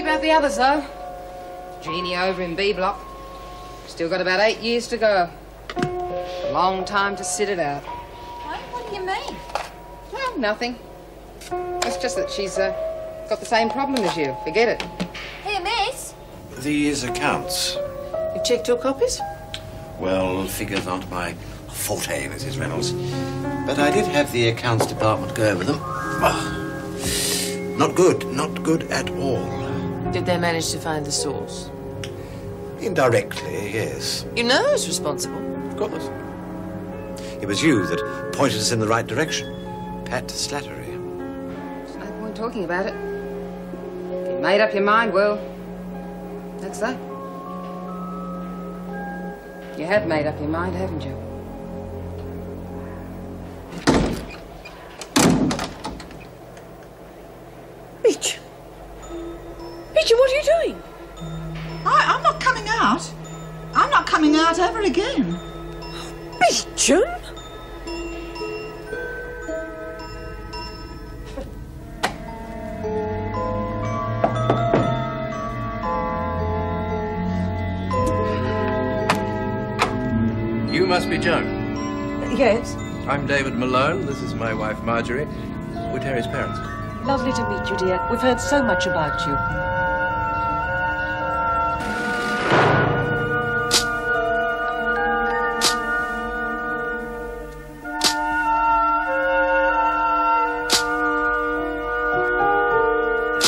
about the others, though. Jeannie over in B block. Still got about 8 years to go. A long time to sit it out. What do you mean? Well, nothing. It's just that she's got the same problem as you. Forget it. Here, miss. These accounts. You checked your copies? Well, figures aren't my forte, Mrs. Reynolds. But I did have the accounts department go over them. Oh, not good at all. Did they manage to find the source? Indirectly, yes. You know who's responsible. Of course. It was you that pointed us in the right direction. Pat Slattery. There's no point talking about it. If you made up your mind, well, that's that. You have made up your mind, haven't you? Mitch! Mitch, what are you doing? I'm not coming out. I'm not coming out ever again. Mitchum? You must be Joan. Yes. I'm David Malone. This is my wife, Marjorie. We're Terry's parents. Lovely to meet you, dear. We've heard so much about you.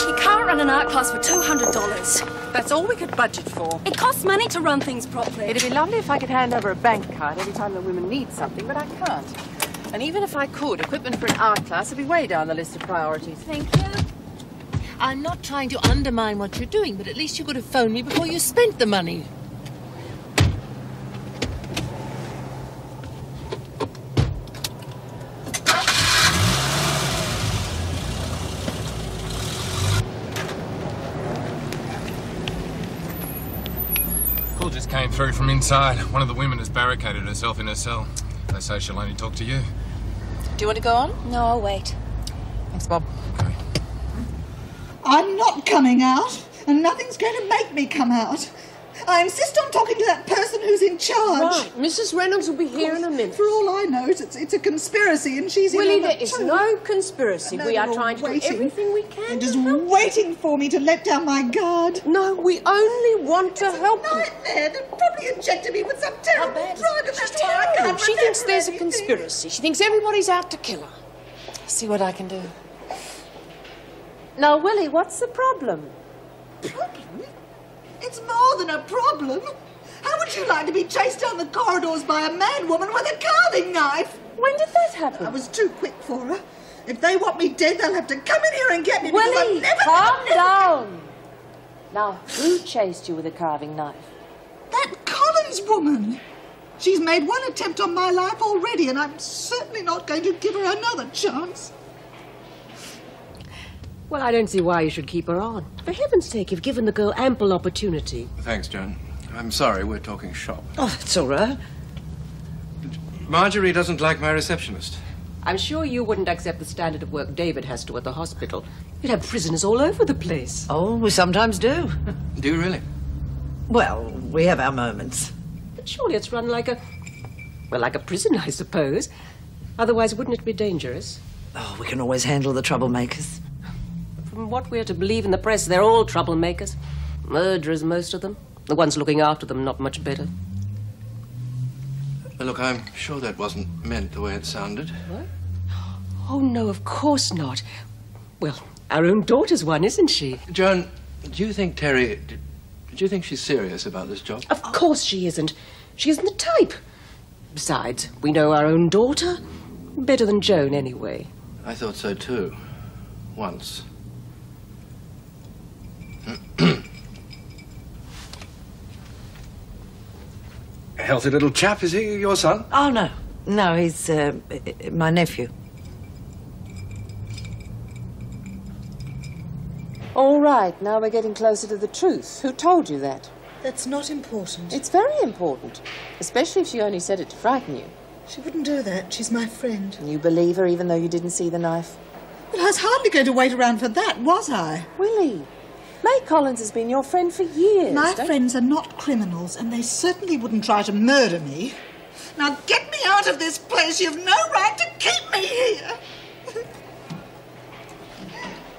You can't run an art class for $200. That's all we could budget for. It costs money to run things properly. It'd be lovely if I could hand over a bank card every time the women need something, but I can't. And even if I could, equipment for an art class would be way down the list of priorities. Thank you. I'm not trying to undermine what you're doing, but at least you could have phoned me before you spent the money. Call just came through from inside. One of the women has barricaded herself in her cell. They say she'll only talk to you. Do you want to go on? No, I'll wait. Thanks, Bob. Okay. I'm not coming out, and nothing's going to make me come out. I insist on talking to that person who's in charge. Right, Mrs. Reynolds will be here in a minute. For all I know, it's a conspiracy, and she's Willie, in on there it is too. no conspiracy. No, We are they're trying to do waiting. everything we can. They're just to help. waiting for me to let down my guard. No, we only want to help you. Nightmare. They've probably injected me with some terrible drug, and that's why I can't She thinks remember there's a anything. conspiracy. She thinks everybody's out to kill her. See what I can do. Now, Willie, what's the problem? Problem? It's more than a problem. How would you like to be chased down the corridors by a mad woman with a carving knife? When did that happen? I was too quick for her. If they want me dead, they'll have to come in here and get me. because Willie, I've never, calm never- down. Now, who chased you with a carving knife? That Collins woman. She's made one attempt on my life already, and I'm certainly not going to give her another chance. Well, I don't see why you should keep her on. For heaven's sake, you've given the girl ample opportunity. Thanks, Joan. I'm sorry, we're talking shop. Oh, it's all right. Marjorie doesn't like my receptionist. I'm sure you wouldn't accept the standard of work David has to at the hospital. You'd have prisoners all over the place. Oh, we sometimes do. Do you really? Well, we have our moments. But surely it's run like a... well, like a prison, I suppose. Otherwise, wouldn't it be dangerous? Oh, we can always handle the troublemakers. From what we're to believe in the press, they're all troublemakers. Murderers, most of them. The ones looking after them, not much better. Look, I'm sure that wasn't meant the way it sounded. What? Oh, no, of course not. Well, our own daughter's one, isn't she? Joan, do you think Terry... do you think she's serious about this job? Of course she isn't. She isn't the type. Besides, we know our own daughter. Better than Joan, anyway. I thought so, too. Once. Healthy little chap, is he your son? Oh, no. No, he's my nephew. All right, now we're getting closer to the truth. Who told you that? That's not important. It's very important, especially if she only said it to frighten you. She wouldn't do that. She's my friend. And you believe her even though you didn't see the knife? Well, I was hardly going to wait around for that, was I? Willie, May Collins has been your friend for years. My friends are not criminals, and they certainly wouldn't try to murder me. Now get me out of this place. You've no right to keep me here.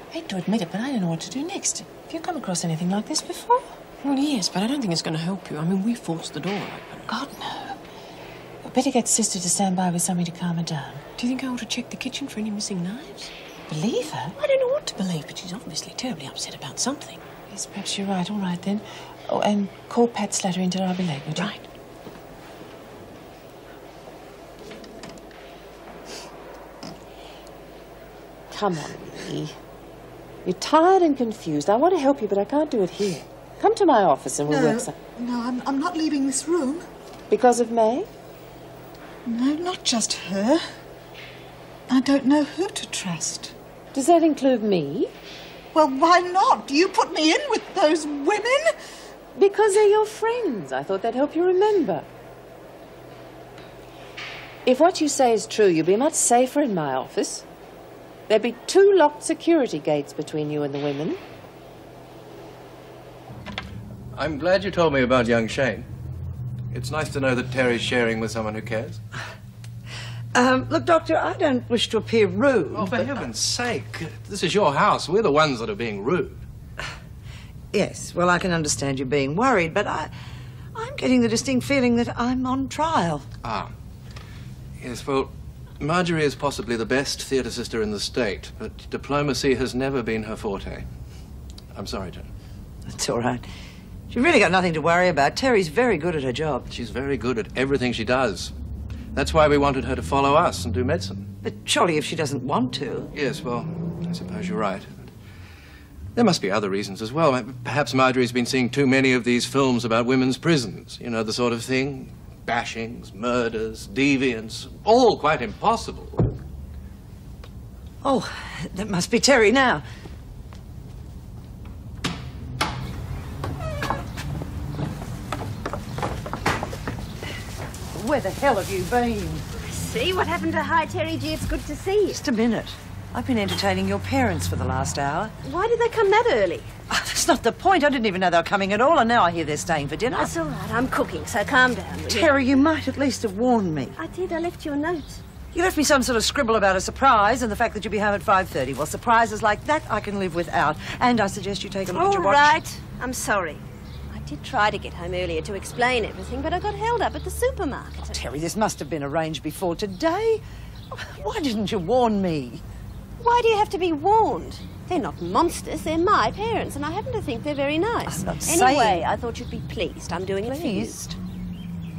I hate to admit it, but I don't know what to do next. Have you come across anything like this before? Well, yes, but I don't think it's going to help you. I mean, we forced the door open. God, no. I'd better get Sister to stand by with something to calm her down. Do you think I ought to check the kitchen for any missing knives? Believe her? I don't know what to believe, but she's obviously terribly upset about something. Yes, perhaps you're right. All right, then. Oh, and call Pat Slatter into Derby Lake, would you? Right. Come on, Lee. You're tired and confused. I want to help you, but I can't do it here. Come to my office and we'll work something. No, I'm not leaving this room. Because of May? No, not just her. I don't know who to trust. Does that include me? Well, why not? You put me in with those women? Because they're your friends. I thought that'd help you remember. If what you say is true, you'll be much safer in my office. There'd be 2 locked security gates between you and the women. I'm glad you told me about young Shane. It's nice to know that Terry's sharing with someone who cares. Look, Doctor, I don't wish to appear rude. Oh, for heaven's sake. This is your house. We're the ones that are being rude. Yes, well, I can understand you being worried, but I'm getting the distinct feeling that I'm on trial. Ah. Yes, well, Marjorie is possibly the best theatre sister in the state, but diplomacy has never been her forte. I'm sorry, Jen. That's all right. She's really got nothing to worry about. Terry's very good at her job. She's very good at everything she does. That's why we wanted her to follow us and do medicine. But surely if she doesn't want to... Yes, well, I suppose you're right. There must be other reasons as well. Perhaps Marjorie's been seeing too many of these films about women's prisons. You know, the sort of thing. Bashings, murders, deviance. All quite impossible. Oh, that must be Terry now. Where the hell have you been? See what happened to Hi, Terry G. It's good to see you. Just a minute. I've been entertaining your parents for the last hour. Why did they come that early? Oh, that's not the point. I didn't even know they were coming at all, and now I hear they're staying for dinner. That's all right. I'm cooking, so calm down. Terry, you might at least have warned me. I did. I left you a note. You left me some sort of scribble about a surprise and the fact that you'd be home at 5:30. Well, surprises like that I can live without. And I suggest you take a look at your watch. All right. I'm sorry. I did try to get home earlier to explain everything, but I got held up at the supermarket. Oh, Terry, this must have been arranged before today. Why didn't you warn me? Why do you have to be warned? They're not monsters. They're my parents, and I happen to think they're very nice. I'm not anyway, saying... I thought you'd be pleased. I'm doing it for you. Pleased?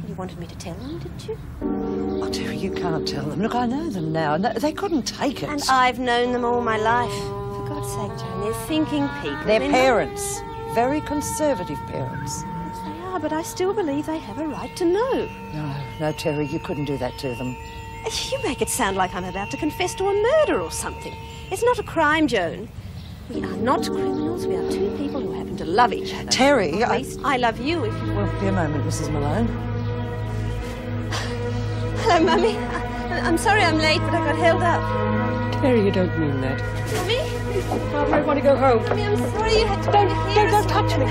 You wanted me to tell them, didn't you? Oh, Terry, you can't tell them. Look, I know them now. No, they couldn't take it. And I've known them all my life. For God's sake, Joan, they're thinking people. They're parents. Very conservative parents. Yes, they are, but I still believe they have a right to know. No, Terry, you couldn't do that to them. You make it sound like I'm about to confess to a murder or something. It's not a crime, Joan. We are not criminals. We are 2 people who happen to love each other. Terry, I love you if you... Well, be a moment, Mrs. Malone. Hello, Mummy. I'm sorry I'm late, but I got held up. Terry, you don't mean that. Mummy? Father, I want to go home. Mummy, I'm sorry you had to come here. Don't touch me.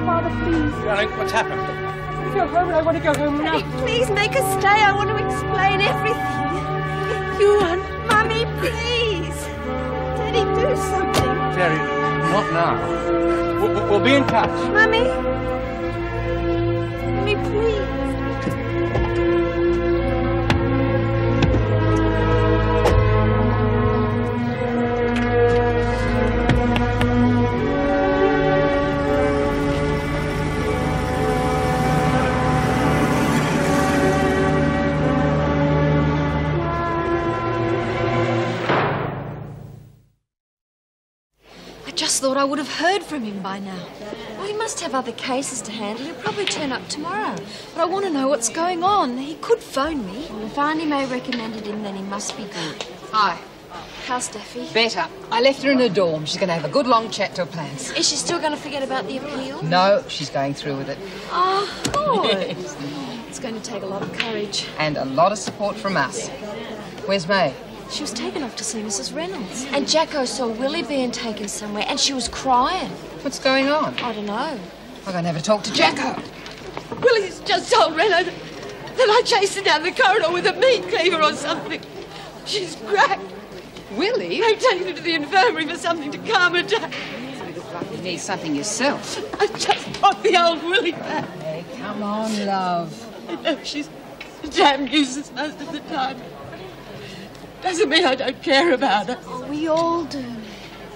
Father, please. Darling, what's happened? I want to go home and I want to go home now. Daddy, please make us stay. I want to explain everything. You and... Mummy, please. Daddy, do something. Terry, not now. We'll be in touch. Mummy? Mummy, please. Thought I would have heard from him by now. Well, he must have other cases to handle. He'll probably turn up tomorrow. But I want to know what's going on. He could phone me. Well, if Auntie May recommended him, then he must be good. Hi. How's Daphne? Better. I left her in her dorm. She's going to have a good long chat to her plans. Is she still going to forget about the appeal? No, she's going through with it. Oh, good. It's going to take a lot of courage. And a lot of support from us. Where's May? She was taken off to see Mrs. Reynolds. And Jacko saw Willie being taken somewhere, and she was crying. What's going on? I don't know. I'm going to have a talk to Jacko. Willie's just told Reno that I chased her down the corridor with a meat cleaver or something. She's cracked. Willie? I've taken her to the infirmary for something to calm her down. You look like you need something yourself. I just brought the old Willie back. Hey, come on, love. I know she's a damn nuisance most of the time. Doesn't mean I don't care about her. Oh, we all do.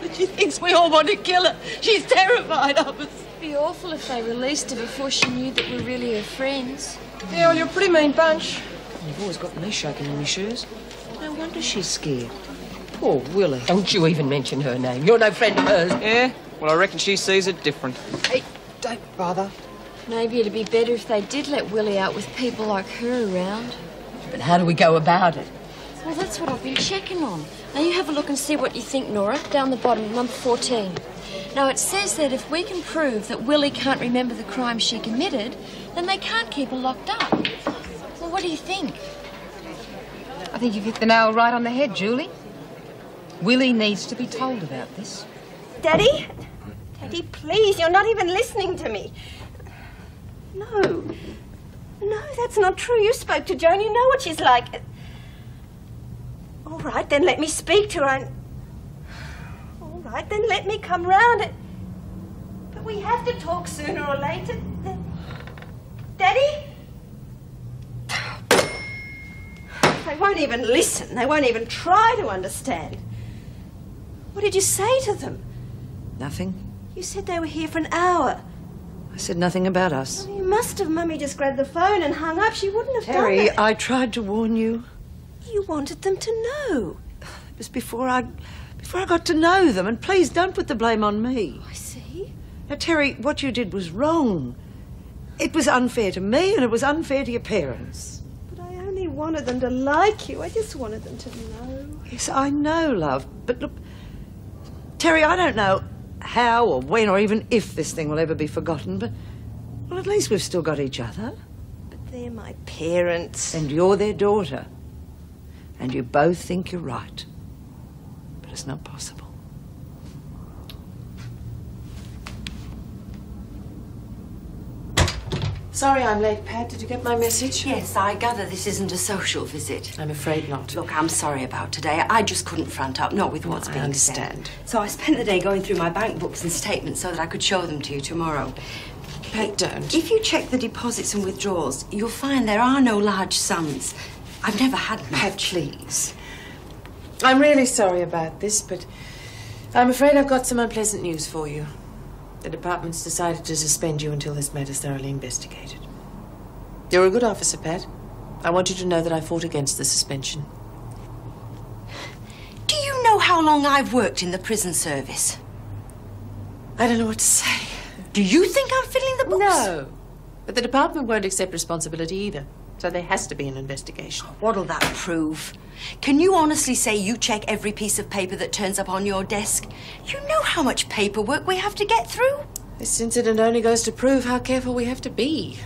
But she thinks we all want to kill her. She's terrified of us. It'd be awful if they released her before she knew that we're really her friends. Yeah, well, you're a pretty mean bunch. You've always got me shaking in my shoes. No wonder she's scared. Poor Willie. Don't you even mention her name. You're no friend of hers. Yeah? Well, I reckon she sees it different. Hey, don't bother. Maybe it'd be better if they did let Willie out with people like her around. But how do we go about it? Well, that's what I've been checking on. Now, you have a look and see what you think, Nora, down the bottom, number 14. Now, it says that if we can prove that Willie can't remember the crime she committed, then they can't keep her locked up. Well, what do you think? I think you've hit the nail right on the head, Julie. Willie needs to be told about this. Daddy? Daddy, please, you're not even listening to me. No. No, that's not true. You spoke to Joan. You know what she's like. All right, then let me speak to her. All right, then let me come round. But we have to talk sooner or later. Daddy? They won't even listen. They won't even try to understand. What did you say to them? Nothing. You said they were here for an hour. I said nothing about us. Oh, you must have. Mummy just grabbed the phone and hung up. She wouldn't have Terry, done it. I tried to warn you. You wanted them to know. It was before I got to know them, and please don't put the blame on me. I see. Now, Terry, what you did was wrong. It was unfair to me, and it was unfair to your parents. But I only wanted them to like you. I just wanted them to know. Yes, I know, love. But look, Terry, I don't know how or when or even if this thing will ever be forgotten, but, well, at least we've still got each other. But they're my parents. And you're their daughter. And you both think you're right. But it's not possible. Sorry I'm late, Pat. Did you get my message? Yes, I gather this isn't a social visit. I'm afraid not. Look, I'm sorry about today. I just couldn't front up, not with what's I being understand. said. So I spent the day going through my bank books and statements so that I could show them to you tomorrow. Pat, don't. If you check the deposits and withdrawals, you'll find there are no large sums. I've never had much. Pat, please. I'm really sorry about this, but I'm afraid I've got some unpleasant news for you. The department's decided to suspend you until this matter's thoroughly investigated. You're a good officer, Pat. I want you to know that I fought against the suspension. Do you know how long I've worked in the prison service? I don't know what to say. Do you think I'm fiddling the books? No. But the department won't accept responsibility either. So there has to be an investigation. What'll that prove? Can you honestly say you check every piece of paper that turns up on your desk? You know how much paperwork we have to get through? This incident only goes to prove how careful we have to be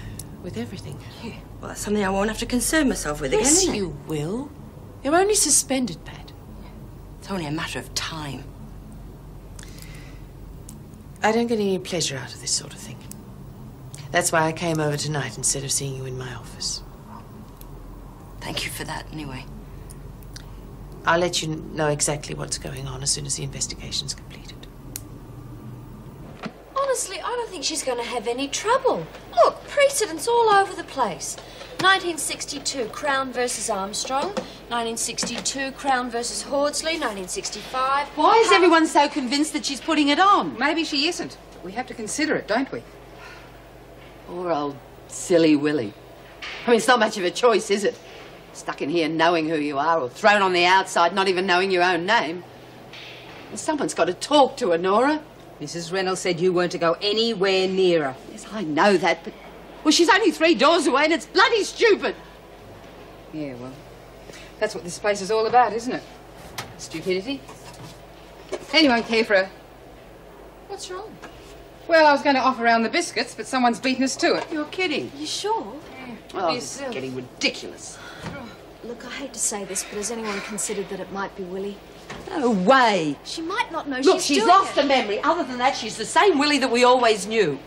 with everything. Yeah, well, that's something I won't have to concern myself with again, Yes, isn't it? you will. You're only suspended, Pat. It's only a matter of time. I don't get any pleasure out of this sort of thing. That's why I came over tonight instead of seeing you in my office. Thank you for that, anyway. I'll let you know exactly what's going on as soon as the investigation's completed. Honestly, I don't think she's going to have any trouble. Look, precedents all over the place. 1962, Crown versus Armstrong. 1962, Crown versus Hordsley. 1965... Why is everyone so convinced that she's putting it on? Maybe she isn't. But we have to consider it, don't we? Poor old silly Willie. I mean, it's not much of a choice, is it? Stuck in here knowing who you are, or thrown on the outside not even knowing your own name. And someone's got to talk to her, Nora. Mrs. Reynolds said you weren't to go anywhere near her. Yes, I know that, but... Well, she's only 3 doors away and it's bloody stupid. Yeah, well, that's what this place is all about, isn't it? Stupidity. Anyone care for her? What's wrong? Well, I was going to offer round the biscuits, but someone's beaten us to it. You're kidding. You sure? Oh, this is getting ridiculous. Look, I hate to say this, but has anyone considered that it might be Willie? No way. She might not know Look, she's she's lost her memory. Other than that, she's the same Willie that we always knew.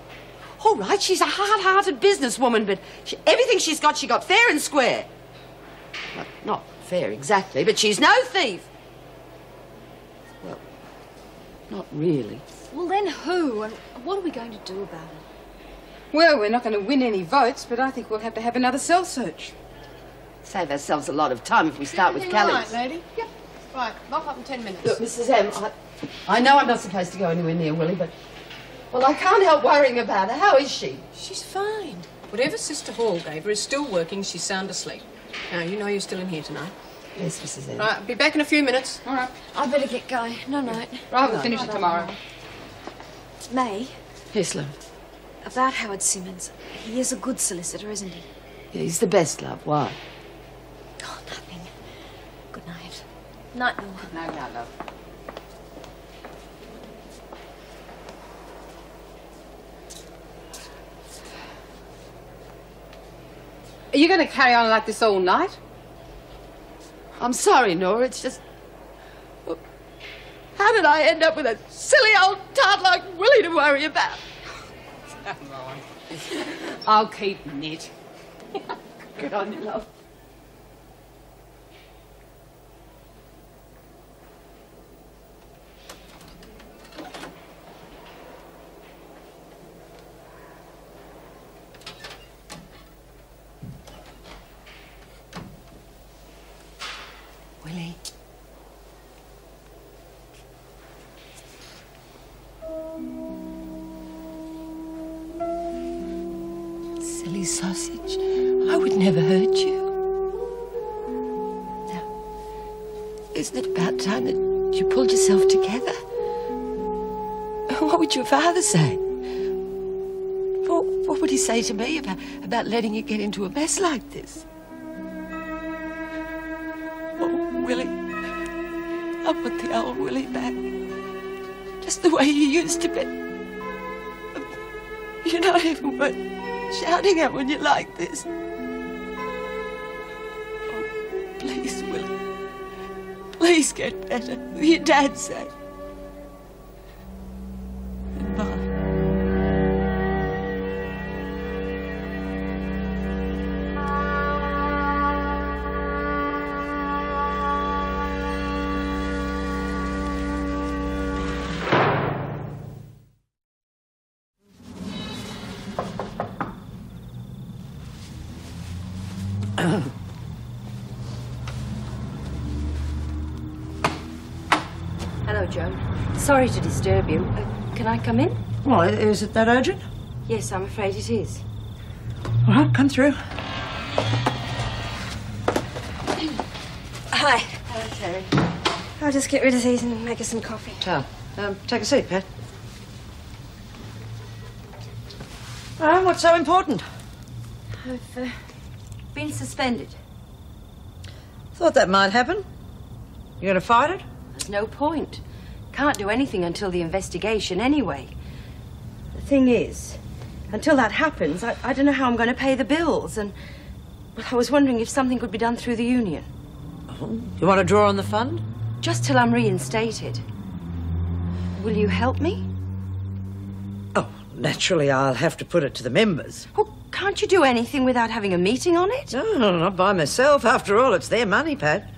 All right, she's a hard-hearted businesswoman, but everything she got fair and square. Well, not fair exactly, but she's no thief. Well, not really. Well, then who? And what are we going to do about it? Well, we're not going to win any votes, but I think we'll have to have another cell search. Save ourselves a lot of time if we start with Kelly's. Right, lady. Yep. Right, lock up in 10 minutes. Look, Mrs. M, I know I'm not supposed to go anywhere near Willie, but... Well, I can't help worrying about her. How is she? She's fine. Whatever Sister Hall gave her is still working. She's sound asleep. Now, you know you're still in here tonight. Yes, Mrs. M. Right, I'll be back in a few minutes. All right. I better get going. No night. Right, we'll finish it tomorrow. May, Yes, love. about Howard Simmons. He is a good solicitor, isn't he? Yeah, he's the best, love. Why? Oh, nothing. Good night. Night, Nora. No, no, love. Are you going to carry on like this all night? I'm sorry, Nora. It's just... How did I end up with a silly old tart like Willie to worry about? Come on. I'll keep knit. Good on you, love. Willie. Silly sausage. I would never hurt you. Now, isn't it about time that you pulled yourself together? What would your father say? What would he say to me about letting you get into a mess like this? Oh, Willie. I want the old Willie back. Just the way you used to be. You're not even worth shouting at when you're like this. Oh, please, Willie. Please get better, for your dad's sake. Goodbye. Hello, Joan. Sorry to disturb you. Can I come in? Well, is it that urgent? Yes, I'm afraid it is. All right, come through. Hi. Hello, Terry. I'll just get rid of these and make us some coffee. So, take a seat, Pat. What's so important? I've been suspended. Thought that might happen. You gonna fight it? There's no point. Can't do anything until the investigation anyway. The thing is, until that happens, I don't know how I'm going to pay the bills, and well, I was wondering if something could be done through the union. You want to draw on the fund? Just till I'm reinstated. Will you help me? Oh, naturally I'll have to put it to the members. Well, can't you do anything without having a meeting on it? No, not by myself. After all, it's their money, Pat.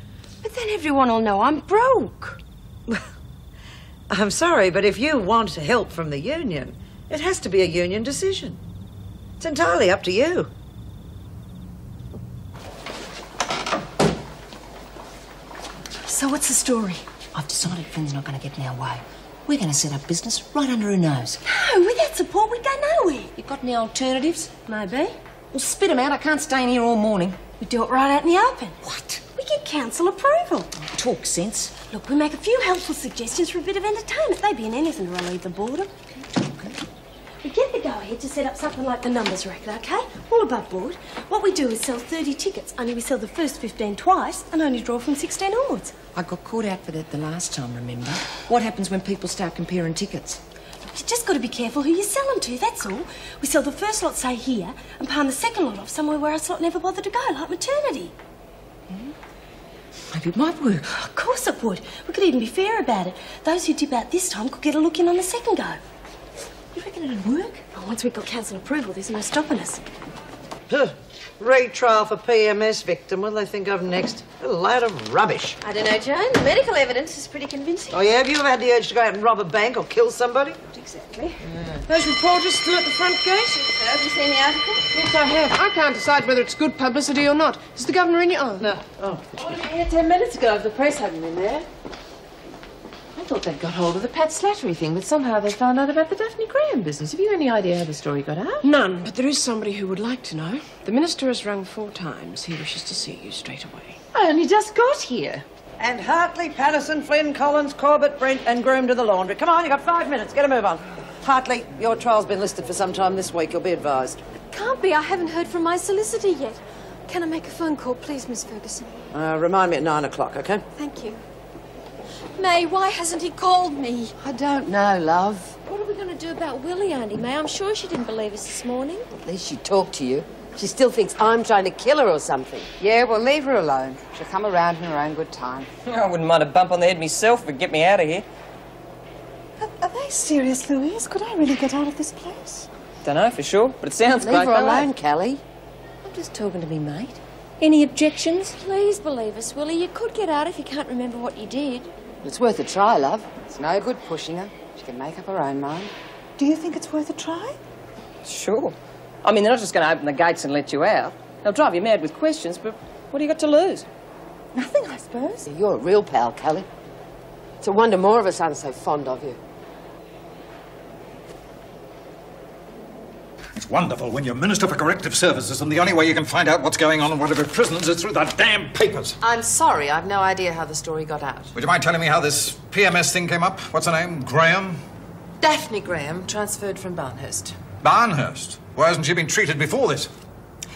But then everyone will know I'm broke. I'm sorry, but if you want help from the union, it has to be a union decision. It's entirely up to you. So what's the story? I've decided Finn's not going to get in our way. We're going to set up business right under her nose. No, without support we'd go nowhere. You got any alternatives? Maybe. Well, spit 'em out. I can't stay in here all morning. We do it right out in the open. What? We get council approval. Talk sense. Look, we make a few helpful suggestions for a bit of entertainment. They'd be in anything to relieve the boredom. We get the go-ahead to set up something like the numbers racket, OK? All above board. What we do is sell 30 tickets, only we sell the first 15 twice and only draw from 16 onwards. I got caught out for that the last time, remember? What happens when people start comparing tickets? Look, you just got to be careful who you sell them to, that's all. We sell the first lot, say, here, and palm the second lot off somewhere where our slot never bothered to go, like maternity. hope it might work. Of course it would. We could even be fair about it. Those who dip out this time could get a look in on the second go. You reckon it'd work? Well, once we've got council approval, there's no stopping us. Retrial for PMS victim. What do they think of next? A load of rubbish. I don't know, Joan. The medical evidence is pretty convincing. Oh, yeah? Have you ever had the urge to go out and rob a bank or kill somebody? Not exactly. Those reporters still at the front gate? So, have you seen the article? Yes, I have. I can't decide whether it's good publicity or not. Is the governor in your... Oh, No. Oh. I would have been here 10 minutes ago if the press hadn't been there. I thought they'd got hold of the Pat Slattery thing, but somehow they found out about the Daphne Graham business. Have you any idea how the story got out? None, but there is somebody who would like to know. The minister has rung 4 times. He wishes to see you straight away. I only just got here. And Hartley, Patterson, Flynn, Collins, Corbett, Brent and Groom to the laundry. Come on, you've got 5 minutes. Get a move on. Hartley, your trial's been listed for some time this week. You'll be advised. Can't be. I haven't heard from my solicitor yet. Can I make a phone call, please, Miss Ferguson? Remind me at 9 o'clock, OK? Thank you. May, why hasn't he called me? I don't know, love. What are we going to do about Willie, Auntie May? I'm sure she didn't believe us this morning. At least she talked to you. She still thinks I'm trying to kill her or something. Yeah, well, leave her alone. She'll come around in her own good time. I wouldn't mind a bump on the head myself if it'd get me out of here. Are they serious, Louise? Could I really get out of this place? Don't know for sure, but it sounds Leave great. her alone, Kelly. I'm just talking to me, mate. Any objections? Please believe us, Willie. You could get out if you can't remember what you did. It's worth a try, love. It's no good pushing her. She can make up her own mind. Do you think it's worth a try? Sure. I mean, they're not just going to open the gates and let you out. They'll drive you mad with questions, but what do you got to lose? Nothing, I suppose. You're a real pal, Kelly. It's a wonder more of us aren't so fond of you. It's wonderful when you're Minister for Corrective Services and the only way you can find out what's going on in whatever prisons is through the damn papers. I'm sorry, I've no idea how the story got out. Would you mind telling me how this PMS thing came up? What's her name? Graham? Daphne Graham, transferred from Barnhurst. Barnhurst? Why hasn't she been treated before this?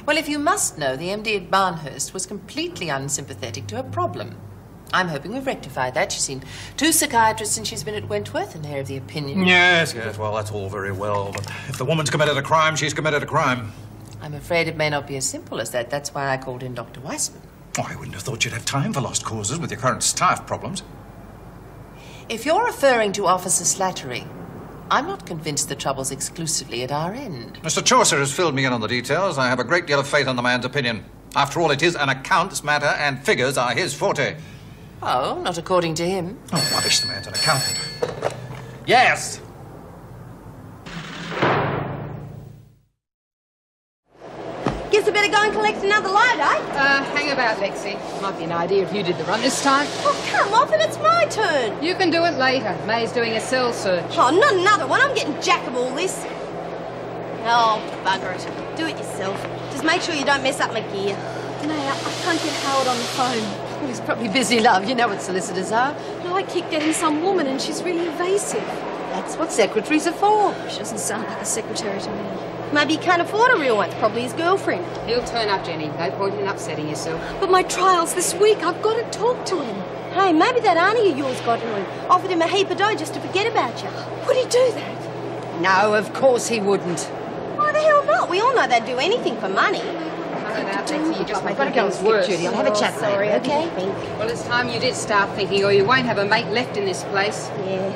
Well, if you must know, the MD at Barnhurst was completely unsympathetic to her problem. I'm hoping we've rectified that. She's seen 2 psychiatrists since she's been at Wentworth, and they're of the opinion... Yes, well, that's all very well, but if the woman's committed a crime, she's committed a crime. I'm afraid it may not be as simple as that. That's why I called in Dr. Weissman. Oh, I wouldn't have thought you'd have time for lost causes with your current staff problems. If you're referring to Officer Slattery, I'm not convinced the trouble's exclusively at our end. Mr. Chaucer has filled me in on the details. I have a great deal of faith in the man's opinion. After all, it is an accounts matter, and figures are his forte. Oh, not according to him. Oh, rubbish, the man's an accountant. Yes! Guess I better go and collect another load, eh? Hang about, Lexi. Might be an idea if you did the run this time. Oh, come off it, it's my turn. You can do it later. May's doing a cell search. Oh, not another one. I'm getting jack of all this. Oh, bugger it. Do it yourself. Just make sure you don't mess up my gear. May, I can't get Howard on the phone. Well, he's probably busy, love. You know what solicitors are. No, I keep getting some woman and she's really evasive. That's what secretaries are for. She doesn't sound like a secretary to me. Maybe he can't afford a real one. It's probably his girlfriend. He'll turn up, Jenny. No point in upsetting yourself. But my trial's this week. I've got to talk to him. Hey, maybe that auntie of yours got to him. Offered him a heap of dough just to forget about you. Would he do that? No, of course he wouldn't. Why the hell not? We all know they'd do anything for money. You just make I've got to go and skip worse. Judy. I'll have a chat Sorry, later, okay? Well, it's time you did start thinking, or you won't have a mate left in this place. Yeah.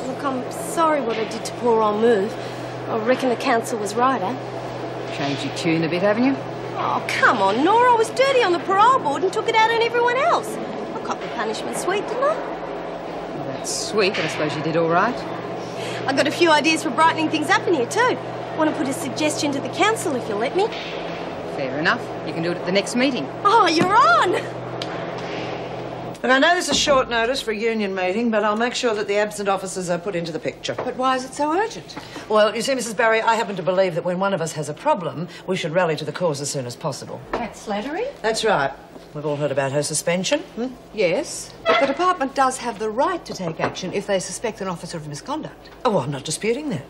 Look, I'm sorry what I did to poor old Move. I reckon the council was right, eh? Changed your tune a bit, haven't you? Oh, come on, Nora. I was dirty on the parole board and took it out on everyone else. I copped the punishment sweet, didn't I? Well, that's sweet, but I suppose you did all right. I got a few ideas for brightening things up in here, too. Want to put a suggestion to the council, if you'll let me. Fair enough. You can do it at the next meeting. Oh, you're on! Look, I know this is short notice for a union meeting, but I'll make sure that the absent officers are put into the picture. But why is it so urgent? Well, you see, Mrs. Barry, I happen to believe that when one of us has a problem, we should rally to the cause as soon as possible. Pat Slattery? That's right. We've all heard about her suspension. Yes, but the department does have the right to take action if they suspect an officer of misconduct. Oh, well, I'm not disputing that.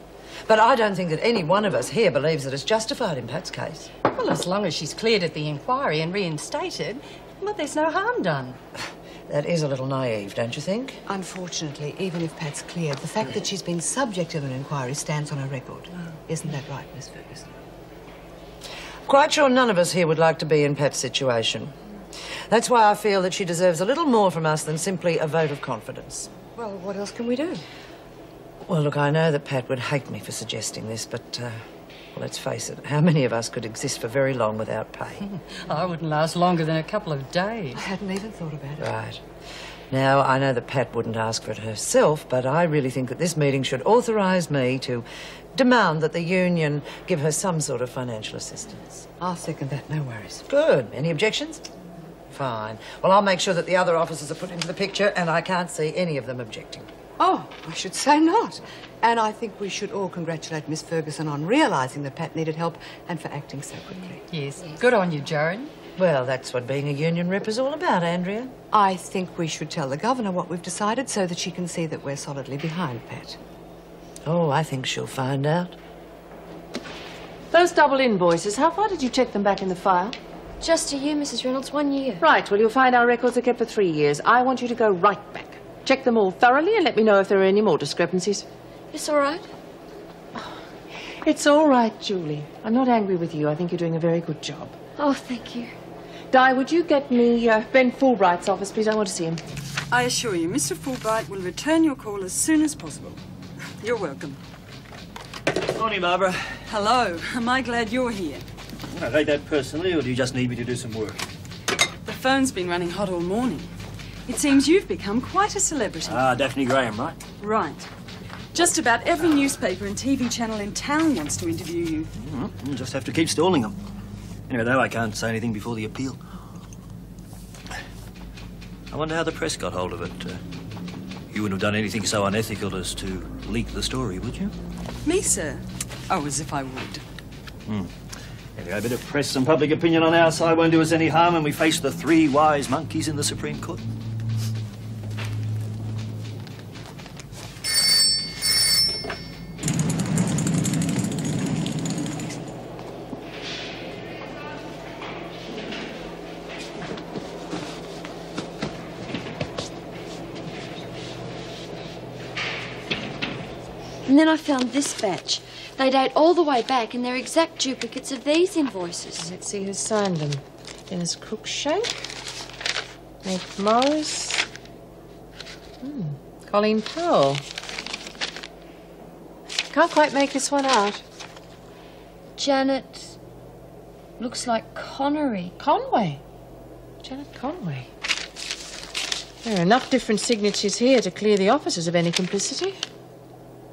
But I don't think that any one of us here believes that it's justified in Pat's case. Well, as long as she's cleared at the inquiry and reinstated, well, there's no harm done. That is a little naive, don't you think? Unfortunately, even if Pat's cleared, the fact that she's been subject to an inquiry stands on her record. Isn't that right, Miss Ferguson? Quite sure none of us here would like to be in Pat's situation. That's why I feel that she deserves a little more from us than simply a vote of confidence. Well, what else can we do? Well, look, I know that Pat would hate me for suggesting this, but, well, let's face it, how many of us could exist for very long without pay? I wouldn't last longer than a couple of days. I hadn't even thought about it. Right. Now, I know that Pat wouldn't ask for it herself, but I really think that this meeting should authorise me to demand that the union give her some sort of financial assistance. I'll second that, no worries. Good. Any objections? Fine. Well, I'll make sure that the other officers are put into the picture, and I can't see any of them objecting. Oh, I should say not. And I think we should all congratulate Miss Ferguson on realising that Pat needed help and for acting so quickly. Yes. Good on you, Joan. Well, that's what being a union rep is all about, Andrea. I think we should tell the Governor what we've decided so that she can see that we're solidly behind Pat. Oh, I think she'll find out. Those double invoices, how far did you check them back in the file? Just a year, Mrs. Reynolds, 1 year. Right, well, you'll find our records are kept for 3 years. I want you to go right back. Check them all thoroughly and let me know if there are any more discrepancies. It's all right. It's all right, Julie. I'm not angry with you. I think you're doing a very good job. Oh, thank you. Di, would you get me Ben Fulbright's office, please? I want to see him. I assure you, Mr. Fulbright will return your call as soon as possible. You're welcome. Morning, Barbara. Hello. Am I glad you're here? I take that personally, or do you just need me to do some work? The phone's been running hot all morning. It seems you've become quite a celebrity. Ah, Daphne Graham, right? Right. Just about every newspaper and TV channel in town wants to interview you. We'll just have to keep stalling them. Anyway, though, I can't say anything before the appeal. I wonder how the press got hold of it. You wouldn't have done anything so unethical as to leak the story, would you? Me, sir? Oh, as if I would. Anyway, a bit of press and public opinion on our side won't do us any harm when we face the 3 wise monkeys in the Supreme Court. And then I found this batch. They date all the way back, and they're exact duplicates of these invoices. Let's see who signed them. Dennis Cruikshank, Meg Morris, Colleen Powell. Can't quite make this one out. Janet looks like Connery. Conway. Janet Conway. There are enough different signatures here to clear the officers of any complicity.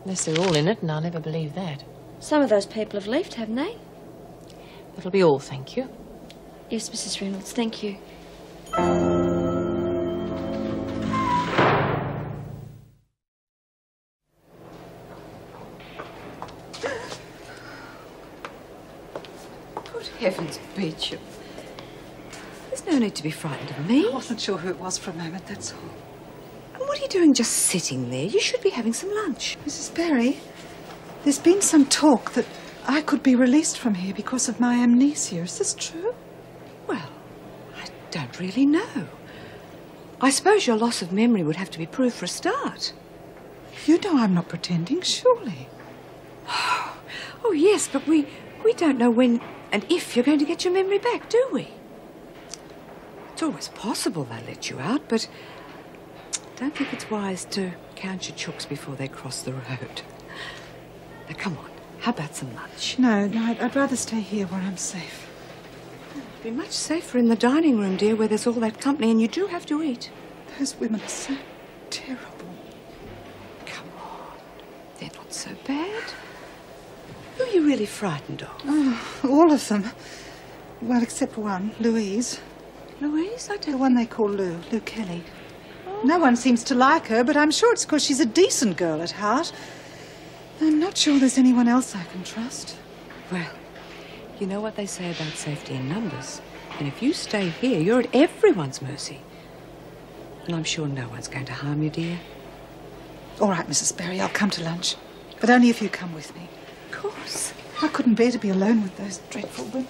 Unless they're all in it, and I'll never believe that. Some of those people have left, haven't they? That'll be all, thank you. Yes, Mrs. Reynolds, thank you. Good heavens, Beecham. There's no need to be frightened of me. I wasn't sure who it was for a moment, that's all. And what are you doing just sitting there? You should be having some lunch. Mrs. Berry, there's been some talk that I could be released from here because of my amnesia. Is this true? Well, I don't really know. I suppose your loss of memory would have to be proved for a start. You know I'm not pretending, surely. Oh, yes, but we don't know when and if you're going to get your memory back, do we? It's always possible they'll let you out, but I don't think it's wise to count your chooks before they cross the road. Now, come on. How about some lunch? No, I'd rather stay here where I'm safe. It'd be much safer in the dining room, dear, where there's all that company, and you do have to eat. Those women are so terrible. Come on. They're not so bad. Who are you really frightened of? Oh, all of them. Well, except one, Louise. Louise? The one they call Lou Kelly. No one seems to like her, but I'm sure it's because she's a decent girl at heart. I'm not sure there's anyone else I can trust. Well, you know what they say about safety in numbers. And if you stay here, you're at everyone's mercy. And I'm sure no one's going to harm you, dear. All right, Mrs. Berry, I'll come to lunch. But only if you come with me. Of course. I couldn't bear to be alone with those dreadful women.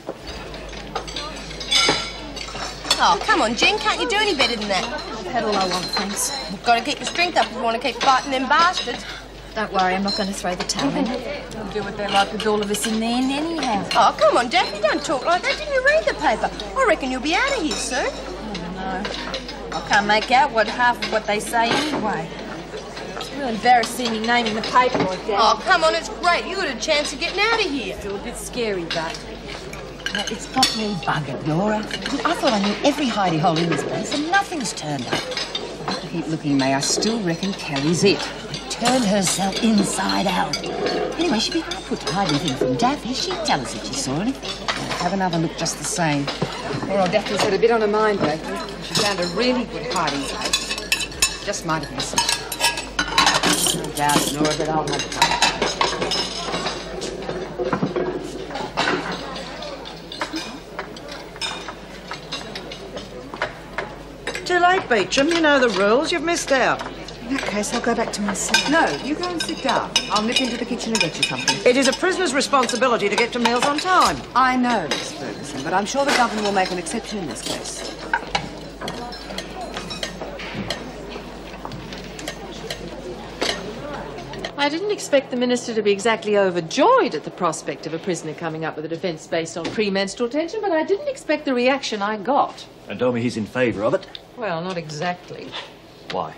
Oh, come on, Jen. Can't you do any better than that? I've had all I want, thanks. You've got to keep your strength up if you want to keep fighting them bastards. Don't worry, I'm not going to throw the towel in. They'll do what they like with all of us in the end anyhow. Oh, come on, Daphne. Don't talk like that. Didn't you read the paper? I reckon you'll be out of here soon. No. I can't make out half of what they say anyway. It's real embarrassing your name in the paper like that. Oh, come on, it's great. You got a chance of getting out of here. Still a bit scary, but... Now, it's got me buggered, Nora. I thought I knew every hidey hole in this place and nothing's turned up. I have to keep looking, May. I still reckon Kelly's it. Turned herself inside out. Anyway, she'd be hard put to hide anything from Daphne. She'd tell us if she saw anything. Have another look just the same. Poor old Daphne's had a bit on her mind lately. She found a really good hiding place. Just might have missed it. No doubt, Nora, but I'll have it. Too late, Beecham. You know the rules. You've missed out. In that case, I'll go back to my seat. No, you go and sit down. I'll nip into the kitchen and get you something. It is a prisoner's responsibility to get to meals on time. I know, Miss Ferguson, but I'm sure the governor will make an exception in this case. I didn't expect the minister to be exactly overjoyed at the prospect of a prisoner coming up with a defence based on premenstrual tension, but I didn't expect the reaction I got. And told me he's in favour of it. Well, not exactly. Why?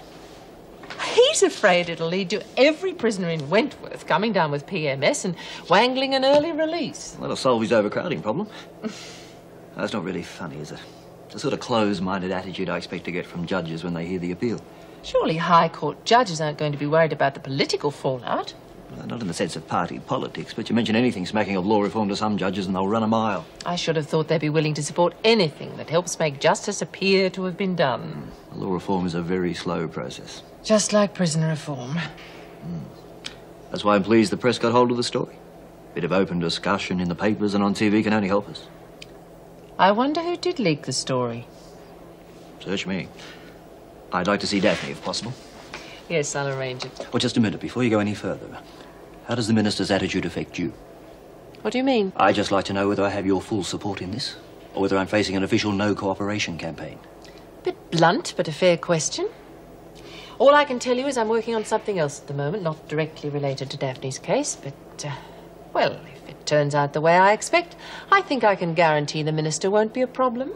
He's afraid it'll lead to every prisoner in Wentworth coming down with PMS and wangling an early release. That'll solve his overcrowding problem. That's not really funny, is it? It's the sort of close-minded attitude I expect to get from judges when they hear the appeal. Surely High Court judges aren't going to be worried about the political fallout. Well, not in the sense of party politics, but you mention anything smacking of law reform to some judges and they'll run a mile. I should have thought they'd be willing to support anything that helps make justice appear to have been done. Law reform is a very slow process. Just like prison reform. That's why I'm pleased the press got hold of the story. A bit of open discussion in the papers and on TV can only help us. I wonder who did leak the story. Search me. I'd like to see Daphne, if possible. Yes, I'll arrange it. Well, just a minute, before you go any further. How does the minister's attitude affect you? What do you mean? I'd just like to know whether I have your full support in this, or whether I'm facing an official no-cooperation campaign. Bit blunt, but a fair question. All I can tell you is I'm working on something else at the moment, not directly related to Daphne's case, but, well, if it turns out the way I expect, I think I can guarantee the minister won't be a problem.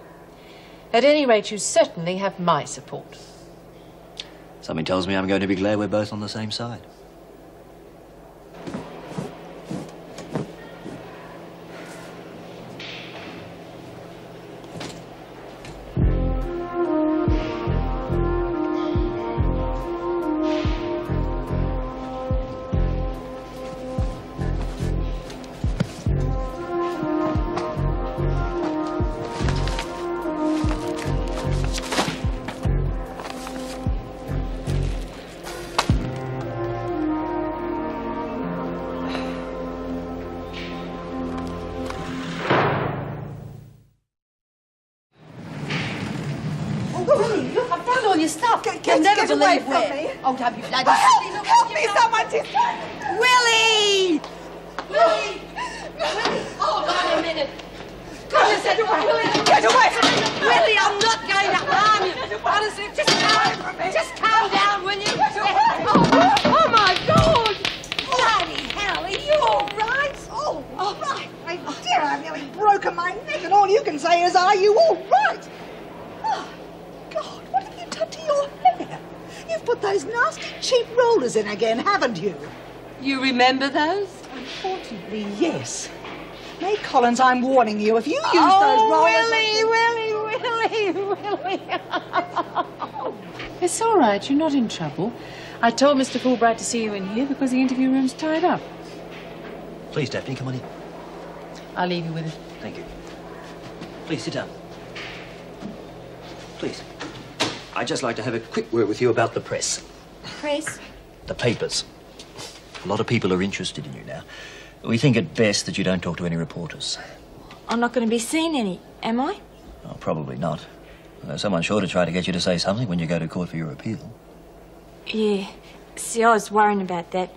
At any rate, you certainly have my support. Something tells me I'm going to be glad we're both on the same side. Get away from me. Oh, don't be bloody Help me, someone! Willie! Willie! Hold on a minute. Goodness, get away from me! Willie, I'm not going to harm you. Honestly, just calm down, will you? Oh, my God! Bloody hell, are you all right? Oh, all right. Dear, I've nearly broken my neck, and all you can say is, are you all right? Oh, God, what have you done to your hair? You've put those nasty, cheap rollers in again, haven't you? You remember those? Unfortunately, yes. May Collins, I'm warning you, if you use those rollers... Willie! It's all right, you're not in trouble. I told Mr. Fulbright to see you in here because the interview room's tied up. Please, Daphne, come on in. I'll leave you with it. Thank you. Please, sit down. Please. I'd just like to have a quick word with you about the press. Press? The papers. A lot of people are interested in you now. We think it best that you don't talk to any reporters. I'm not going to be seen any, am I? Oh, probably not. Someone's sure to try to get you to say something when you go to court for your appeal. Yeah. See, I was worrying about that.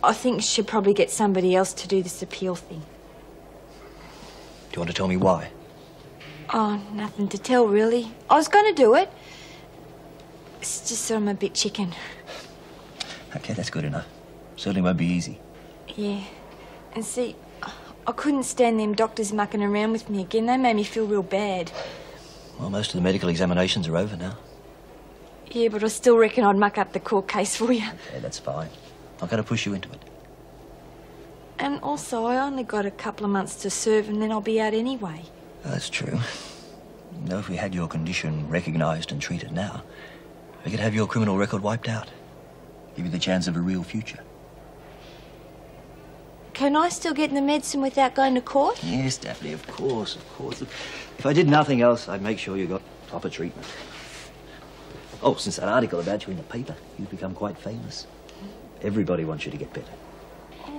I think you should probably get somebody else to do this appeal thing. Do you want to tell me why? Oh, nothing to tell, really. I was going to do it. It's just that I'm a bit chicken. Okay, that's good enough. Certainly won't be easy. Yeah. And see, I couldn't stand them doctors mucking around with me again. They made me feel real bad. Well, most of the medical examinations are over now. Yeah, but I still reckon I'd muck up the court case for you. Okay, that's fine. I'm going to push you into it. And also, I only got a couple of months to serve and then I'll be out anyway. That's true. You know, if we had your condition recognised and treated now, we could have your criminal record wiped out. Give you the chance of a real future. Can I still get the medicine without going to court? Yes, Daphne, of course, of course. If I did nothing else, I'd make sure you got proper treatment. Oh, since that article about you in the paper, you've become quite famous. Everybody wants you to get better.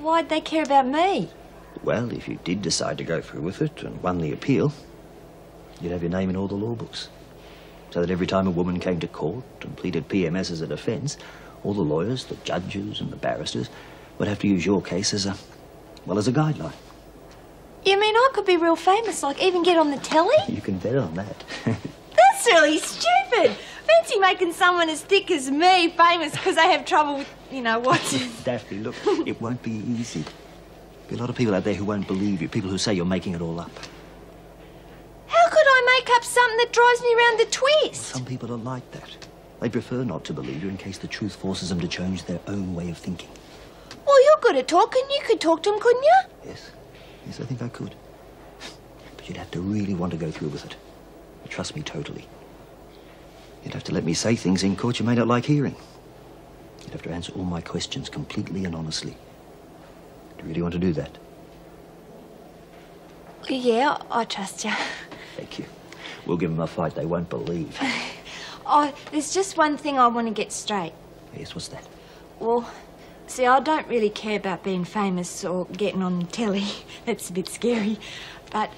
Why'd they care about me? Well, if you did decide to go through with it and won the appeal, you'd have your name in all the law books. So that every time a woman came to court and pleaded PMS as a defence, all the lawyers, the judges and the barristers would have to use your case as a guideline. You mean I could be real famous, like even get on the telly? You can bet on that. That's really stupid. Fancy making someone as thick as me famous because they have trouble with, you know, what? Daphne, look, it won't be easy. There'll be a lot of people out there who won't believe you, people who say you're making it all up. How could I make up something that drives me around the twist? Some people are like that. They prefer not to believe you in case the truth forces them to change their own way of thinking. Well, you're good at talking. You could talk to them, couldn't you? Yes, I think I could. But you'd have to really want to go through with it. Trust me totally. You'd have to let me say things in court you may not like hearing. You'd have to answer all my questions completely and honestly. Do you really want to do that? Yeah, I trust you. Thank you. We'll give them a fight they won't believe. Oh, there's just one thing I want to get straight. Yes, what's that? Well, see, I don't really care about being famous or getting on the telly. That's a bit scary. But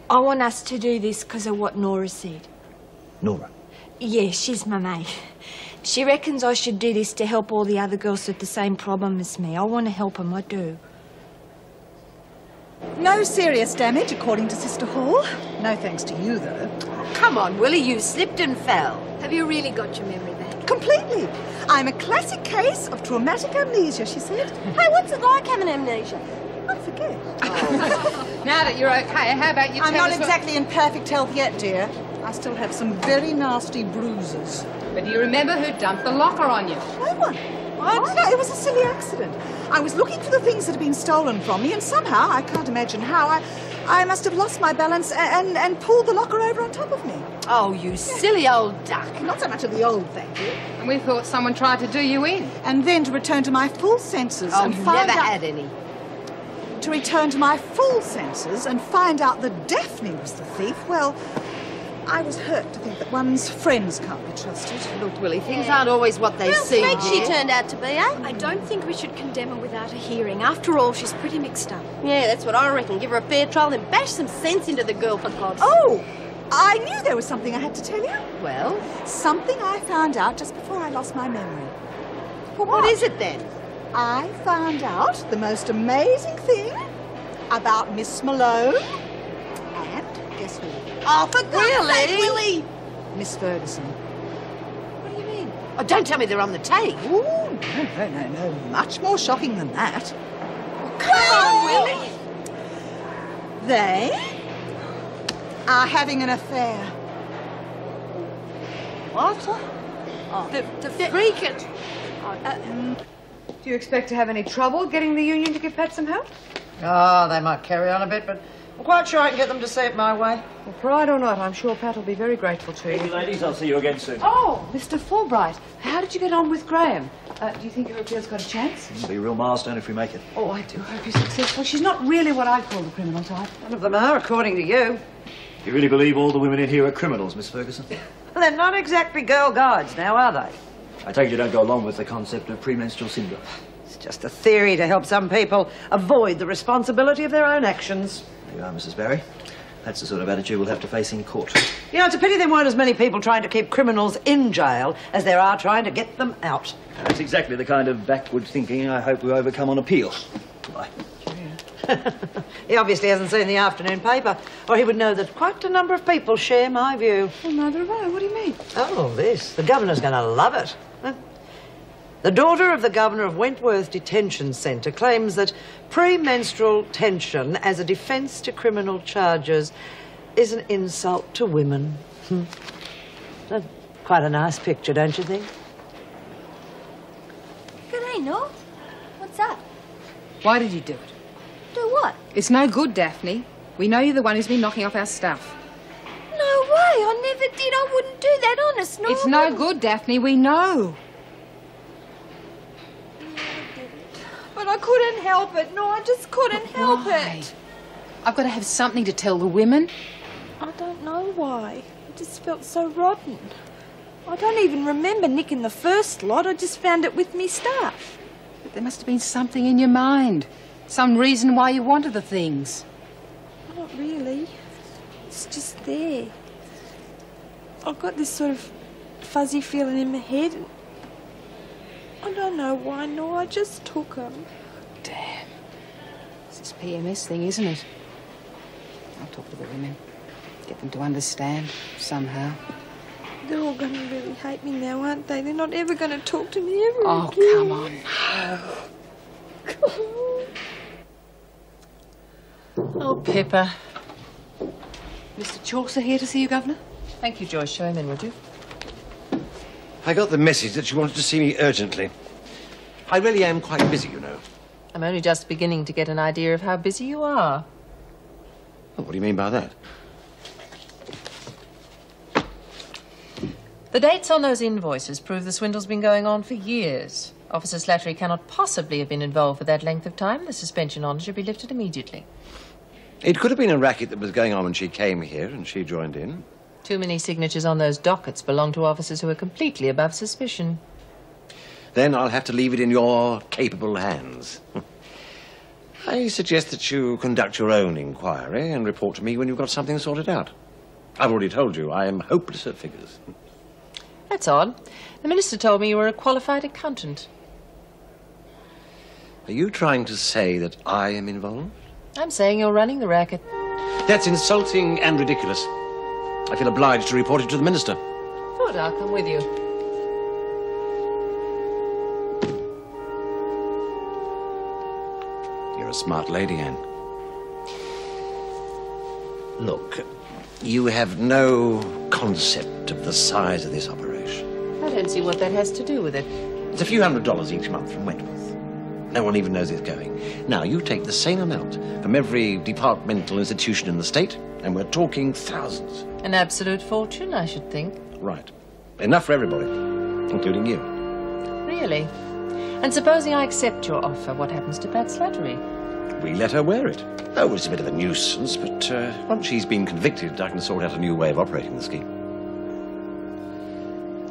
I want us to do this because of what Nora said. Nora? Yeah, she's my mate. She reckons I should do this to help all the other girls with the same problem as me. I want to help them, I do. No serious damage, according to Sister Hall. No thanks to you, though. Come on, Willie, you slipped and fell. Have you really got your memory back? Completely. I'm a classic case of traumatic amnesia, she said. Hey, what's it like having amnesia? I forget. Now that you're okay, how about you tell I'm not us exactly in perfect health yet, dear. I still have some very nasty bruises. But do you remember who dumped the locker on you? No one. What? No, it was a silly accident. I was looking for the things that had been stolen from me, and somehow, I can't imagine how, I must have lost my balance and pulled the locker over on top of me. Oh, you silly old duck. Not so much of the old, thank you. And we thought someone tried to do you in. And then to return to my full senses Oh, and you find never out... had any. To return to my full senses and find out that Daphne was the thief, well, I was hurt to think that one's friends can't be trusted. Look, Willie, things aren't always what they seem. Well, she turned out to be, eh? I don't think we should condemn her without a hearing. After all, she's pretty mixed up. Yeah, that's what I reckon. Give her a fair trial and bash some sense into the girl, for God's sake. Oh, I knew there was something I had to tell you. Well? Something I found out just before I lost my memory. Well, what is it then? I found out the most amazing thing about Miss Malone. And guess who? Oh, for God's sake, Willie! Miss Ferguson. What do you mean? Oh, don't tell me they're on the take. Ooh, no. Much more shocking than that. Come on, Willie! They are having an affair. What? Oh, the freaking... Do you expect to have any trouble getting the union to give Pat some help? Oh, they might carry on a bit, but I'm quite sure I can get them to see it my way. Well, pride or not, I'm sure Pat will be very grateful to you. Thank you, ladies. I'll see you again soon. Oh, Mr. Fulbright, how did you get on with Graham? Do you think your appeal's got a chance? It'll be a real milestone if we make it. Oh, I do hope you're successful. She's not really what I'd call the criminal type. None of them are, according to you. You really believe all the women in here are criminals, Miss Ferguson? Well, they're not exactly girl guides now, are they? I take it you don't go along with the concept of premenstrual syndrome. It's just a theory to help some people avoid the responsibility of their own actions. There you are, Mrs. Barry. That's the sort of attitude we'll have to face in court. You know, it's a pity there weren't as many people trying to keep criminals in jail as there are trying to get them out. That's exactly the kind of backward thinking I hope we overcome on appeal. Goodbye. He obviously hasn't seen the afternoon paper, or he would know that quite a number of people share my view. Well, neither have I. What do you mean? Oh, this. The governor's going to love it. The daughter of the governor of Wentworth Detention Centre claims that premenstrual tension as a defence to criminal charges is an insult to women. Quite a nice picture, don't you think? G'day, Nor. What's up? Why did you do it? Do what? It's no good, Daphne. We know you're the one who's been knocking off our stuff. No way, I never did. I wouldn't do that, honest, Nor. It's no good, Daphne. We know. But I couldn't help it. No, I just couldn't help it. I've got to have something to tell the women. I don't know why. I just felt so rotten. I don't even remember nicking the first lot. I just found it with me stuff. But there must have been something in your mind. Some reason why you wanted the things. Not really. It's just there. I've got this sort of fuzzy feeling in my head. I don't know why, no, I just took them. Damn. It's this PMS thing, isn't it? I'll talk to the women. Get them to understand, somehow. They're all going to really hate me now, aren't they? They're not ever going to talk to me ever Oh, again. come on. Oh, Pippa. Mr. Chaucer here to see you, Governor? Thank you, Joyce. Show him in, would you? I got the message that you wanted to see me urgently. I really am quite busy, you know. I'm only just beginning to get an idea of how busy you are. Well, what do you mean by that? The dates on those invoices prove the swindle's been going on for years. Officer Slattery cannot possibly have been involved for that length of time. The suspension on should be lifted immediately. It could have been a racket that was going on when she came here and she joined in. Too many signatures on those dockets belong to officers who are completely above suspicion. Then I'll have to leave it in your capable hands. I suggest that you conduct your own inquiry and report to me when you've got something sorted out. I've already told you I am hopeless at figures. That's odd. The minister told me you were a qualified accountant. Are you trying to say that I am involved? I'm saying you're running the racket. That's insulting and ridiculous. I feel obliged to report it to the minister. Good, I'll come with you. You're a smart lady, Anne. Look, you have no concept of the size of this operation. I don't see what that has to do with it. It's a few $100s each month from Wentworth. No one even knows it's going. Now, you take the same amount from every departmental institution in the state, and we're talking thousands. An absolute fortune, I should think. Right. Enough for everybody, including you. Really? And supposing I accept your offer, what happens to Pat Slattery? We let her wear it. Oh, it's a bit of a nuisance, but once she's been convicted, I can sort out a new way of operating the scheme.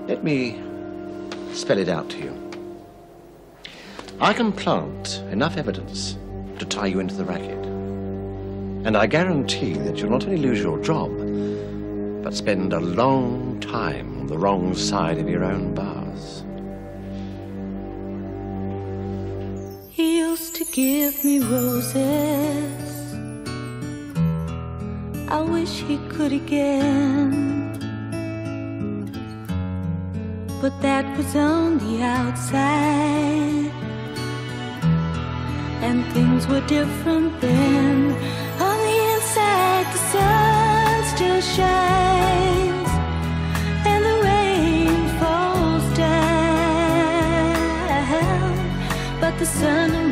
Let me spell it out to you. I can plant enough evidence to tie you into the racket. And I guarantee that you'll not only lose your job, but spend a long time on the wrong side of your own bars. He used to give me roses. I wish he could again. But that was on the outside, and things were different then. On the inside, the sun still shines, and the rain falls down, but the sun